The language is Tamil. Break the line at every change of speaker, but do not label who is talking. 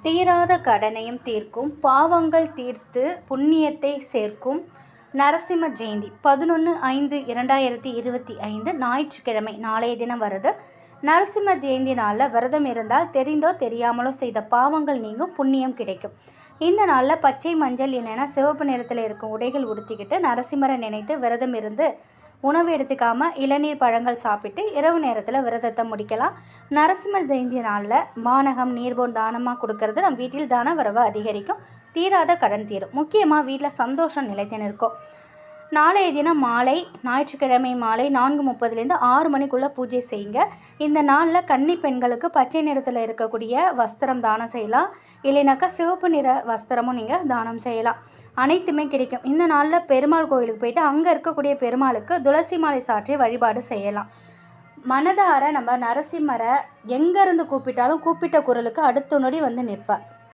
தீராத கடனையும் தீர்க்கும், பாவங்கள் தீர்த்து புண்ணியத்தை சேர்க்கும். நரசிம்ம ஜெயந்தி 11/5/2025 ஞாயிற்றுக்கிழமை நாளைய தினம் வருது. நரசிம்ம ஜெயந்தி நாளில் விரதம் இருந்தால் தெரிந்தோ தெரியாமலோ செய்த பாவங்கள் நீங்கும், புண்ணியம் கிடைக்கும். இந்த நாளில் பச்சை, மஞ்சள் இல்லைன்னா சிவப்பு நிறத்தில் இருக்கும் உடைகள் உடுத்திக்கிட்டு நரசிம்மரை நினைத்து விரதம் இருந்து உணவு எடுத்துக்காமல் இளநீர், பழங்கள் சாப்பிட்டு இரவு நேரத்தில் விரதத்தை முடிக்கலாம். நரசிம்மர் ஜெயந்தி நாளில் வானகம், நீர்போன் தானமாக கொடுக்கறது நம்ம வீட்டில் தான வரவு அதிகரிக்கும், தீராத கடன் தீரும். முக்கியமாக வீட்டில் சந்தோஷம் நிலைத்து நிற்கும். நாளைய தினம் ஞாயிற்றுக்கிழமை மாலை 4:30லேருந்து 6 மணிக்குள்ளே பூஜை செய்யுங்க. இந்த நாளில் கன்னி பெண்களுக்கு பச்சை நிறத்தில் இருக்கக்கூடிய வஸ்திரம் தானம் செய்யலாம், இல்லைனாக்கா சிவப்பு நிற வஸ்திரமும் நீங்கள் தானம் செய்யலாம். அனைத்துமே கிடைக்கும். இந்த நாளில் பெருமாள் கோயிலுக்கு போயிட்டு அங்கே இருக்கக்கூடிய பெருமாளுக்கு துளசி மாலை சாற்றி வழிபாடு செய்யலாம். மனதார நம்ம நரசிம்மரை எங்கேருந்து கூப்பிட்டாலும் கூப்பிட்ட குரலுக்கு அடுத்த நொடி வந்து நிற்பார்.